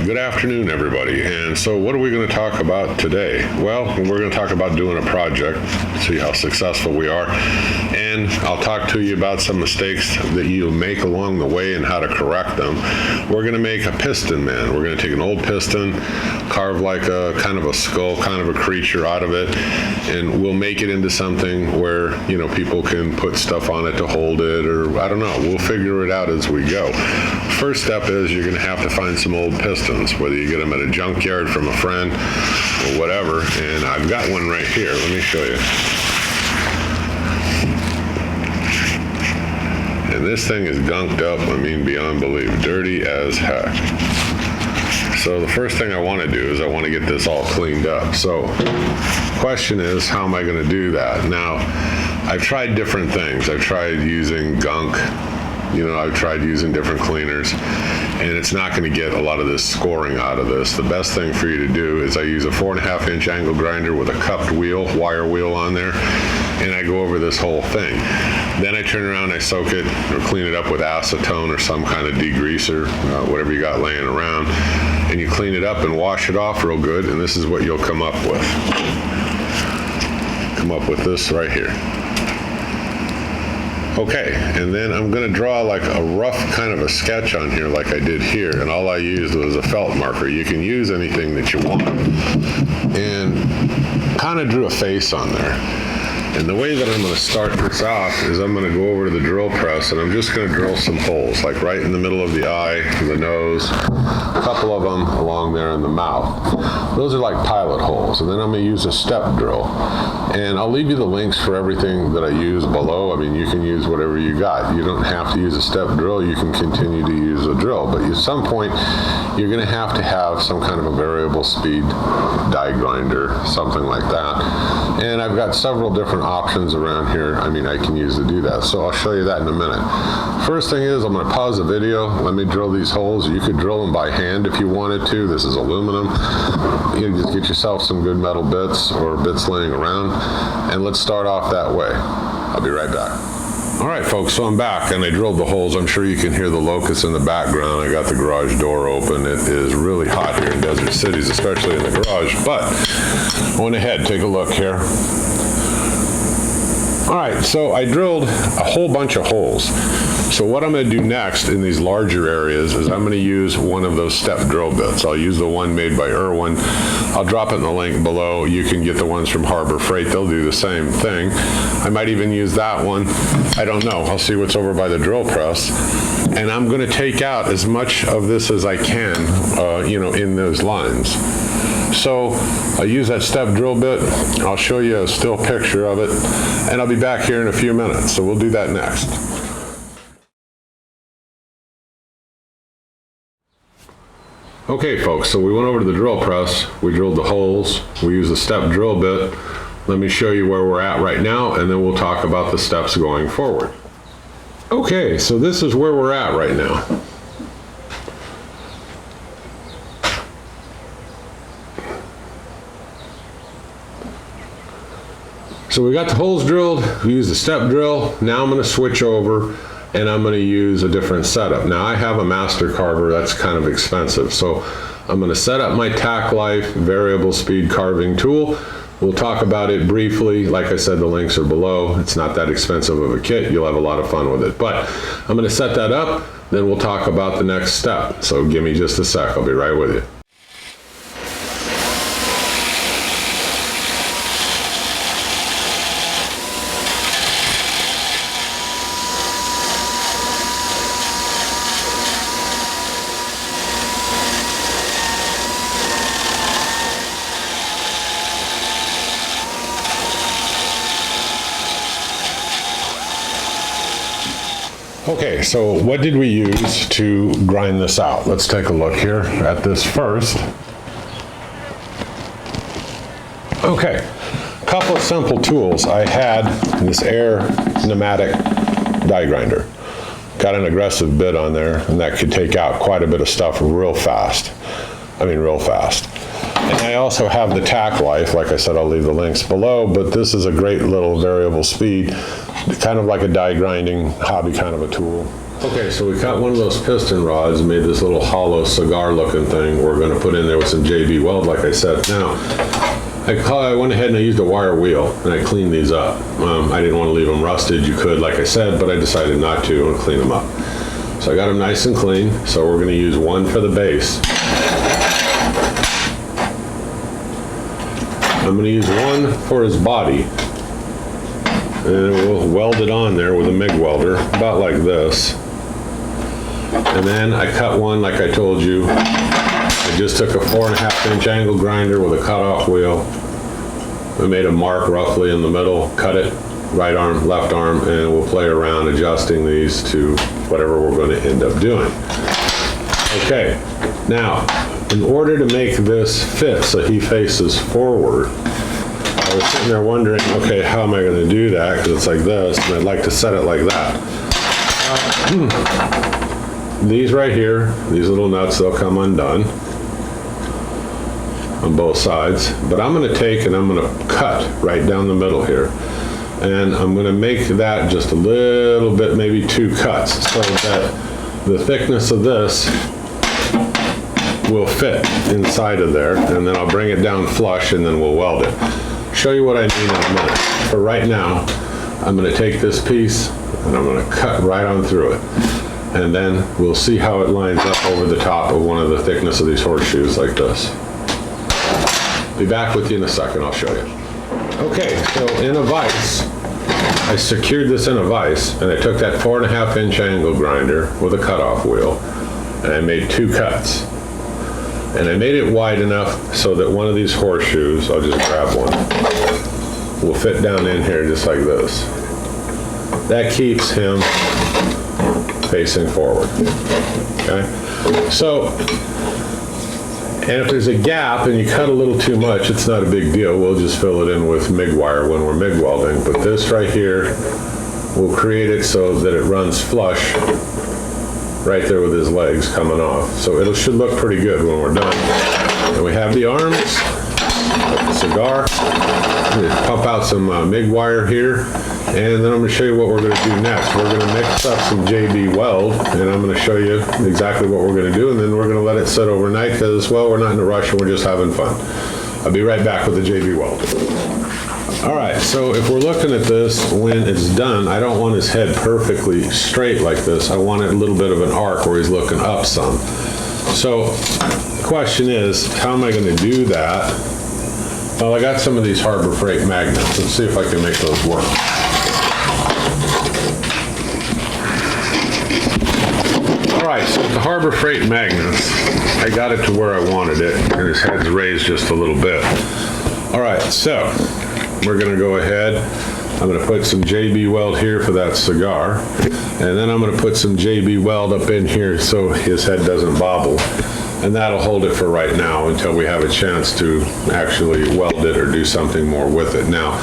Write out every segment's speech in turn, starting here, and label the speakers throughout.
Speaker 1: Good afternoon, everybody. And so what are we going to talk about today? Well, we're going to talk about doing a project, see how successful we are, and I'll talk to you about some mistakes that you make along the way and how to correct them. We're going to make a piston man. We're going to take an old piston, carve like a kind of a skull, kind of a creature out of it, and we'll make it into something where, you know, people can put stuff on it to hold it, or I don't know. We'll figure it out as we go. First step is you're going to have to find some old pistons, whether you get them at a junkyard from a friend or whatever, and I've got one right here. Let me show you. And this thing is gunked up, I mean beyond belief, dirty as heck. So the first thing I want to do is I want to get this all cleaned up. So question is, how am I going to do that? Now, I've tried different things. I've tried using gunk. You know, I've tried using different cleaners, and it's not going to get a lot of this scoring out of this. The best thing for you to do is I use a 4.5 inch angle grinder with a cupped wheel, wire wheel on there, and I go over this whole thing. Then I turn around, I soak it or clean it up with acetone or some kind of degreaser, whatever you got laying around, and you clean it up and wash it off real good, and this is what you'll come up with. Come up with this right here. Okay, and then I'm going to draw like a rough kind of a sketch on here like I did here, and all I used was a felt marker. You can use anything that you want. And kind of drew a face on there. And the way that I'm going to start this off is I'm going to go over to the drill press, and I'm just going to drill some holes, like right in the middle of the eye, the nose, a couple of them along there in the mouth. Those are like pilot holes. And then I'm going to use a step drill. And I'll leave you the links for everything that I use below. I mean, you can use whatever you got. You don't have to use a step drill. You can continue to use a drill. But at some point, you're going to have some kind of a variable speed die grinder, something like that. And I've got several different options around here. I mean, I can use to do that. So I'll show you that in a minute. First thing is, I'm going to pause the video. Let me drill these holes. You could drill them by hand if you wanted to. This is aluminum. You can just get yourself some good metal bits or bits laying around. And let's start off that way. I'll be right back. All right, folks, so I'm back, and I drilled the holes. I'm sure you can hear the locusts in the background. I got the garage door open. It is really hot here in Desert Cities, especially in the garage, but I went ahead, take a look here. All right, so I drilled a whole bunch of holes. So what I'm going to do next in these larger areas is I'm going to use one of those step drill bits. I'll use the one made by Irwin. I'll drop it in the link below. You can get the ones from Harbor Freight. They'll do the same thing. I might even use that one. I don't know. I'll see what's over by the drill press. And I'm going to take out as much of this as I can, you know, in those lines. So I'll use that step drill bit. I'll show you a still picture of it, and I'll be back here in a few minutes. So we'll do that next. Okay, folks, so we went over to the drill press, we drilled the holes, we used a step drill bit. Let me show you where we're at right now, and then we'll talk about the steps going forward. Okay, so this is where we're at right now. So we got the holes drilled, we used the step drill. Now I'm going to switch over and I'm going to use a different setup. Now I have a master carver that's kind of expensive. So I'm going to set up my Tack Life variable speed carving tool. We'll talk about it briefly. Like I said, the links are below. It's not that expensive of a kit. You'll have a lot of fun with it. But I'm going to set that up, then we'll talk about the next step. So give me just a sec. I'll be right with you. Okay, so what did we use to grind this out? Let's take a look here at this first. Okay, a couple of simple tools. I had this air pneumatic die grinder. Got an aggressive bit on there, and that could take out quite a bit of stuff real fast. I mean, real fast. And I also have the Tack Life. Like I said, I'll leave the links below, but this is a great little variable speed, kind of like a die grinding hobby kind of a tool. Okay, so we cut one of those piston rods and made this little hollow cigar looking thing we're going to put in there with some JB Weld, like I said. Now, I went ahead and I used a wire wheel and I cleaned these up. I didn't want to leave them rusted. You could, like I said, but I decided not to and clean them up. So I got them nice and clean. So we're going to use one for the base. I'm going to use one for his body. And we'll weld it on there with a MIG welder, about like this. And then I cut one like I told you. I just took a 4.5-inch angle grinder with a cutoff wheel. I made a mark roughly in the middle, cut it, right arm, left arm, and we'll play around adjusting these to whatever we're going to end up doing. Okay, now, in order to make this fit so he faces forward, I was sitting there wondering, okay, how am I going to do that? Because it's like this, and I'd like to set it like that. These right here, these little nuts, they'll come undone on both sides. But I'm going to take and I'm going to cut right down the middle here. And I'm going to make that just a little bit, maybe 2 cuts, so that the thickness of this will fit inside of there. And then I'll bring it down flush and then we'll weld it. Show you what I mean in a minute. For right now, I'm going to take this piece and I'm going to cut right on through it. And then we'll see how it lines up over the top of one of the thickness of these horseshoes like this. Be back with you in a second, I'll show you. Okay, so in a vise, I secured this in a vise and I took that 4.5-inch angle grinder with a cutoff wheel and I made 2 cuts. And I made it wide enough so that one of these horseshoes, I'll just grab one, will fit down in here just like this. That keeps him facing forward, okay? So, and if there's a gap and you cut a little too much, it's not a big deal. We'll just fill it in with MIG wire when we're MIG welding. But this right here will create it so that it runs flush right there with his legs coming off. So it should look pretty good when we're done. And we have the arms, the cigar. I'm going to pump out some MIG wire here. And then I'm going to show you what we're going to do next. We're going to mix up some JB Weld, and I'm going to show you exactly what we're going to do, and then we're going to let it sit overnight because, well, we're not in a rush and we're just having fun. I'll be right back with the JB Weld. All right, so if we're looking at this, when it's done, I don't want his head perfectly straight like this. I want it a little bit of an arc where he's looking up some. So the question is, how am I going to do that? Well, I got some of these Harbor Freight magnets. Let's see if I can make those work. All right, so the Harbor Freight magnets, I got it to where I wanted it, and his head's raised just a little bit. All right, so we're gonna go ahead. I'm gonna put some JB Weld here for that cigar, and then I'm gonna put some JB Weld up in here so his head doesn't bobble. And that'll hold it for right now until we have a chance to actually weld it or do something more with it. Now,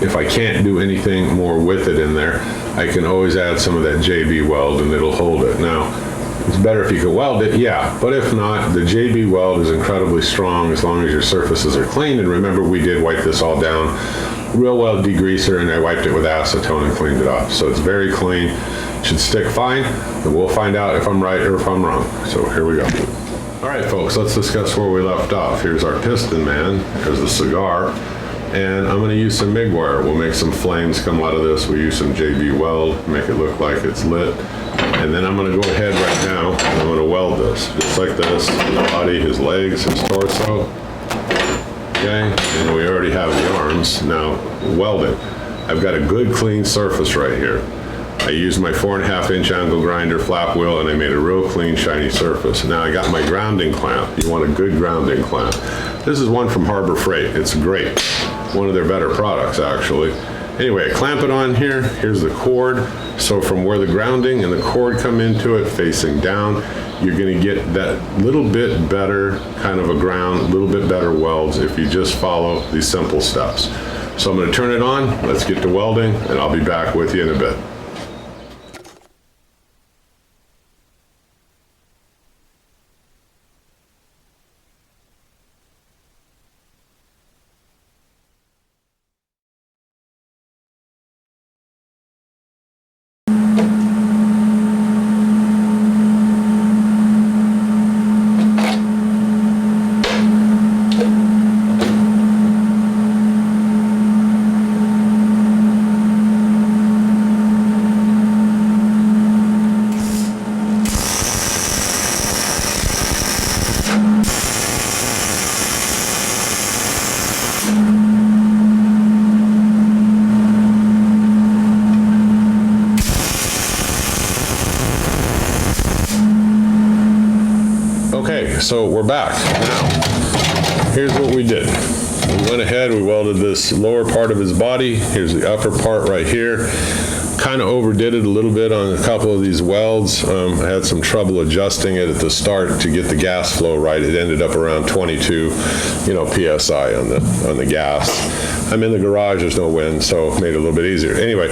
Speaker 1: if I can't do anything more with it in there, I can always add some of that JB Weld and it'll hold it. Now, it's better if you can weld it, yeah, but if not, the JB Weld is incredibly strong as long as your surfaces are clean. And remember, we did wipe this all down, real well degreaser, and I wiped it with acetone and cleaned it off. So it's very clean, should stick fine, and we'll find out if I'm right or if I'm wrong. So here we go. All right, folks, let's discuss where we left off. Here's our piston man, here's the cigar, and I'm gonna use some MIG wire. We'll make some flames come out of this. We'll use some JB Weld, make it look like it's lit. And then I'm gonna go ahead right now, and I'm gonna weld this, just like this, his body, his legs, his torso. Okay, and we already have the arms. Now, welding. I've got a good clean surface right here. I used my 4.5-inch angle grinder flap wheel and I made a real clean shiny surface. Now I got my grounding clamp. You want a good grounding clamp. This is one from Harbor Freight. It's great. One of their better products actually. Anyway, I clamp it on here. Here's the cord. So from where the grounding and the cord come into it facing down, you're gonna get that little bit better kind of a ground, a little bit better welds if you just follow these simple steps. So I'm gonna turn it on. Let's get to welding and I'll be back with you in a bit. Okay, so we're back. Now, here's what we did. We went ahead, we welded this lower part of his body. Here's the upper part right here. Kind of overdid it a little bit on a couple of these welds. I had some trouble adjusting it at the start to get the gas flow right. It ended up around 22, PSI on the gas. I'm in the garage, there's no wind, so it made it a little bit easier. Anyway,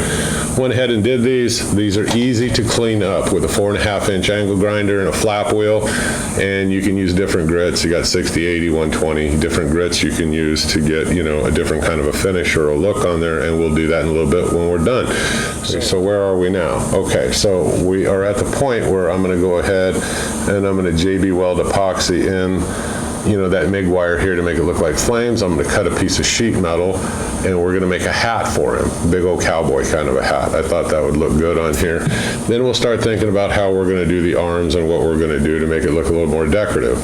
Speaker 1: went ahead and did these. These are easy to clean up with a 4.5-inch angle grinder and a flap wheel, and you can use different grits. You got 60, 80, 120, different grits you can use to get, a different kind of a finish or a look on there, and we'll do that in a little bit when we're done. So where are we now? Okay, so we are at the point where I'm gonna go ahead and I'm gonna JB weld epoxy in that MIG wire here to make it look like flames. I'm going to cut a piece of sheet metal and we're going to make a hat for him. Big old cowboy kind of a hat. I thought that would look good on here. Then we'll start thinking about how we're going to do the arms and what we're going to do to make it look a little more decorative.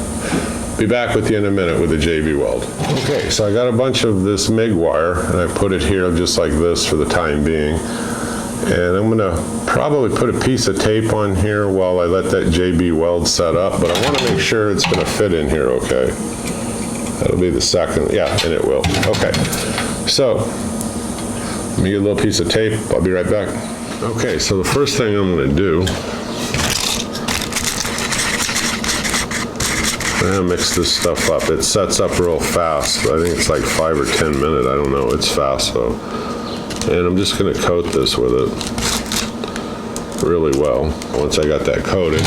Speaker 1: Be back with you in a minute with the JB weld. Okay, so I got a bunch of this MIG wire and I put it here just like this for the time being. And I'm gonna probably put a piece of tape on here while I let that JB weld set up, but I wanna make sure it's gonna fit in here okay. That'll be the second, yeah, and it will. Okay, so let me get a little piece of tape. I'll be right back. Okay, so the first thing I'm gonna do, I'm gonna mix this stuff up. It sets up real fast. I think it's like 5 or 10 minutes. I don't know, it's fast though. And I'm just going to coat this with it really well. Once I got that coated,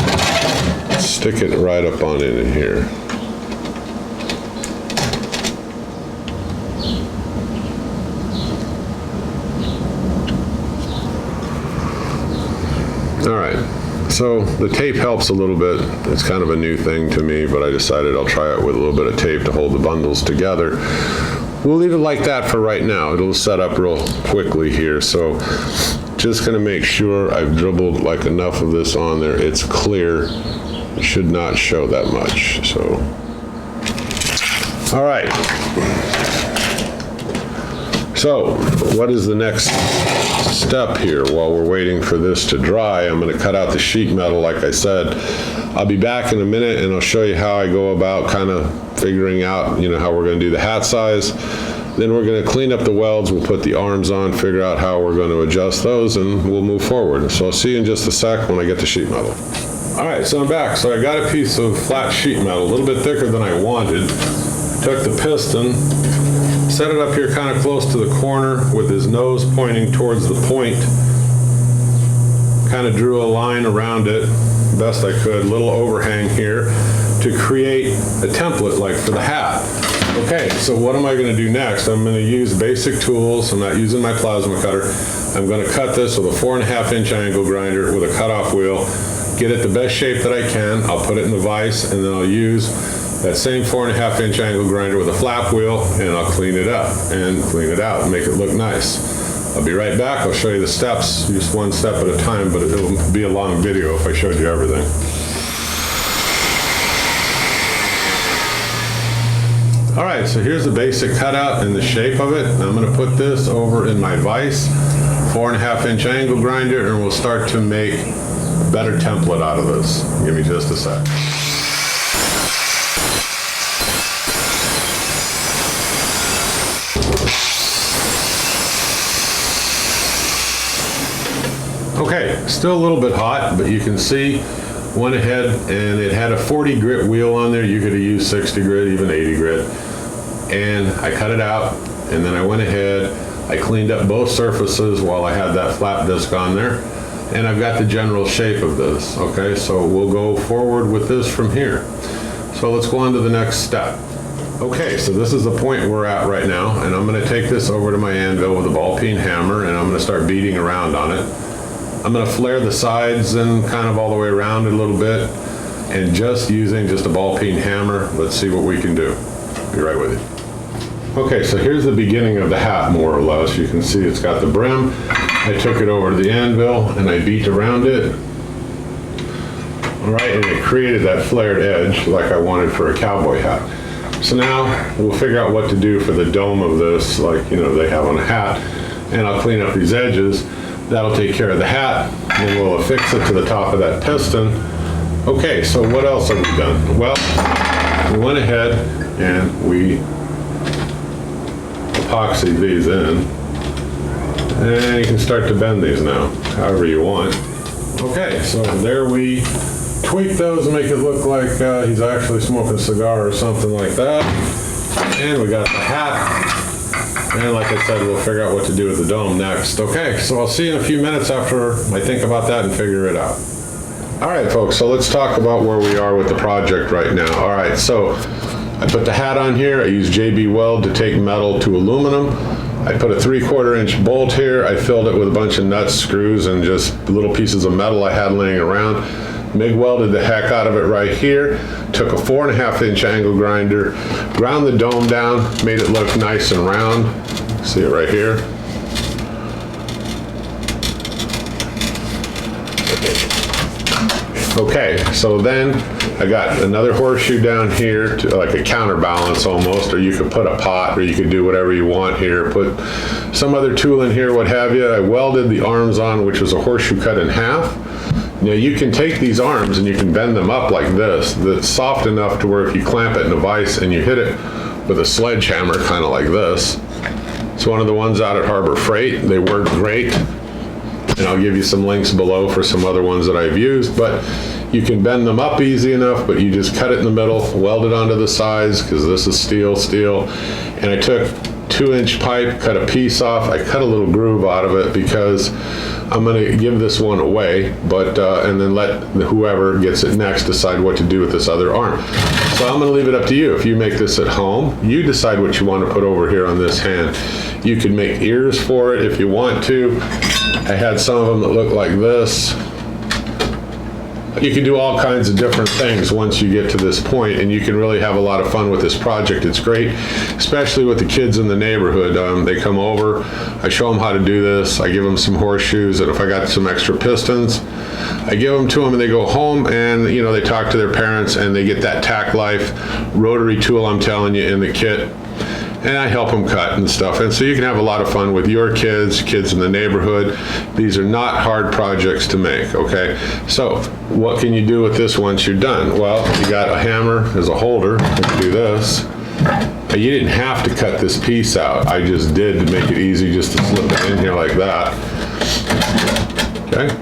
Speaker 1: stick it right up on in here. All right, so the tape helps a little bit. It's kind of a new thing to me, but I decided I'll try it with a little bit of tape to hold the bundles together. We'll leave it like that for right now. It'll set up real quickly here. So just gonna make sure I've dribbled like enough of this on there. It's clear, it should not show that much, so. All right. So what is the next step here? While we're waiting for this to dry, I'm gonna cut out the sheet metal like I said. I'll be back in a minute and I'll show you how I go about kind of figuring out, how we're gonna do the hat size. Then we're gonna clean up the welds, we'll put the arms on, figure out how we're gonna adjust those, and we'll move forward. So I'll see you in just a sec when I get the sheet metal. All right, so I'm back. So I got a piece of flat sheet metal, a little bit thicker than I wanted. Took the piston, set it up here kind of close to the corner with his nose pointing towards the point. Kind of drew a line around it, best I could, little overhang here to create a template like for the hat. Okay, so what am I gonna do next? I'm gonna use basic tools. I'm not using my plasma cutter. I'm gonna cut this with a 4.5-inch angle grinder with a cutoff wheel, get it the best shape that I can. I'll put it in the vise and then I'll use that same 4.5-inch angle grinder with a flap wheel and I'll clean it up and clean it out and make it look nice. I'll be right back. I'll show you the steps, just one step at a time, but it'll be a long video if I showed you everything. All right, so here's the basic cutout and the shape of it. I'm gonna put this over in my vise, 4.5-inch angle grinder, and we'll start to make a better template out of this. Give me just a sec. Okay, still a little bit hot, but you can see, went ahead and it had a 40 grit wheel on there. You could have used 60 grit, even 80 grit. And I cut it out, and then I went ahead, I cleaned up both surfaces while I had that flat disc on there. And I've got the general shape of this, okay? So we'll go forward with this from here. So let's go on to the next step. Okay, so this is the point we're at right now, and I'm gonna take this over to my anvil with a ball peen hammer, and I'm gonna start beating around on it. I'm gonna flare the sides and kind of all the way around it a little bit, and just using just a ball peen hammer, let's see what we can do. Be right with you. Okay, so here's the beginning of the hat, more or less. You can see it's got the brim. I took it over to the anvil and I beat around it. All right, and it created that flared edge like I wanted for a cowboy hat. So now we'll figure out what to do for the dome of this, like, you know, they have on a hat, and I'll clean up these edges. That'll take care of the hat, and we'll affix it to the top of that piston. Okay, so what else have we done? Well, we went ahead and we epoxy these in, and you can start to bend these now, however you want. Okay, so there we tweak those and make it look like he's actually smoking a cigar or something like that. And we got the hat. And like I said, we'll figure out what to do with the dome next. Okay, so I'll see you in a few minutes after I think about that and figure it out. All right, folks, so let's talk about where we are with the project right now. All right, so I put the hat on here. I used JB Weld to take metal to aluminum. I put a 3/4 inch bolt here. I filled it with a bunch of nuts, screws, and just little pieces of metal I had laying around. MIG welded the heck out of it right here. Took a 4.5 inch angle grinder, ground the dome down, made it look nice and round. See it right here. Okay, so then I got another horseshoe down here, to like a counterbalance almost, or you could put a pot, or you could do whatever you want here. Put some other tool in here, what have you. I welded the arms on, which was a horseshoe cut in half. Now you can take these arms and you can bend them up like this. That's soft enough to where if you clamp it in a vise and you hit it with a sledgehammer, kind of like this. It's one of the ones out at Harbor Freight. They work great. And I'll give you some links below for some other ones that I've used, but you can bend them up easy enough, but you just cut it in the middle, weld it onto the sides, because this is steel. And I took 2-inch pipe, cut a piece off. I cut a little groove out of it because I'm going to give this one away, but and then let whoever gets it next decide what to do with this other arm. So I'm going to leave it up to you. If you make this at home, you decide what you want to put over here on this hand. You can make ears for it if you want to. I had some of them that look like this. You can do all kinds of different things once you get to this point, and you can really have a lot of fun with this project. It's great, especially with the kids in the neighborhood. They come over, I show them how to do this, I give them some horseshoes, and if I got some extra pistons, I give them to them, and they go home and, you know, they talk to their parents, and they get that Tack Life rotary tool, I'm telling you, in the kit. And I help them cut and stuff. And so you can have a lot of fun with your kids in the neighborhood. These are not hard projects to make, okay? So what can you do with this once you're done? Well, you got a hammer as a holder. You can do this. You didn't have to cut this piece out. I just did to make it easy, just to slip it in here like that. Okay?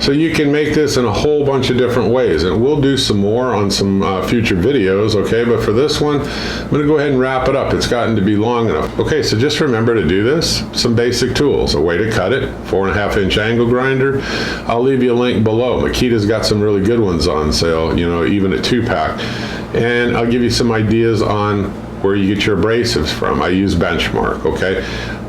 Speaker 1: So you can make this in a whole bunch of different ways, and we'll do some more on some future videos, okay? But for this one, I'm gonna go ahead and wrap it up. It's gotten to be long enough. Okay, so just remember to do this. Some basic tools, a way to cut it, 4.5 inch angle grinder. I'll leave you a link below. Makita's got some really good ones on sale, you know, even a 2-pack. And I'll give you some ideas on where you get your abrasives from. I use Benchmark, okay?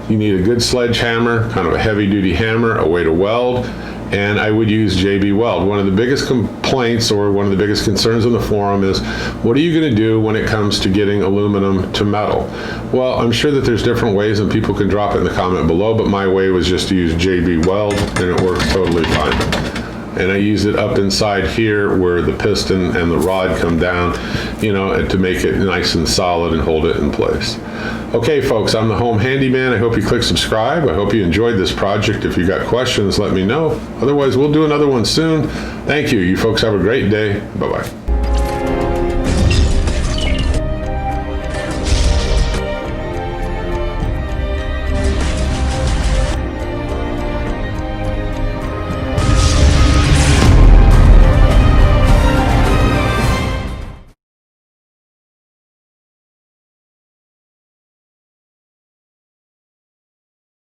Speaker 1: You need a good sledgehammer, kind of a heavy duty hammer, a way to weld, and I would use JB Weld. One of the biggest complaints or one of the biggest concerns on the forum is, what are you going to do when it comes to getting aluminum to metal? Well, I'm sure that there's different ways, and people can drop it in the comment below, but my way was just to use JB Weld, and it works totally fine. And I use it up inside here where the piston and the rod come down, you know, to make it nice and solid and hold it in place. Okay, folks, I'm the Home Handyman. I hope you click subscribe. I hope you enjoyed this project. If you got questions, let me know. Otherwise, we'll do another one soon. Thank you. You folks have a great day. Bye-bye.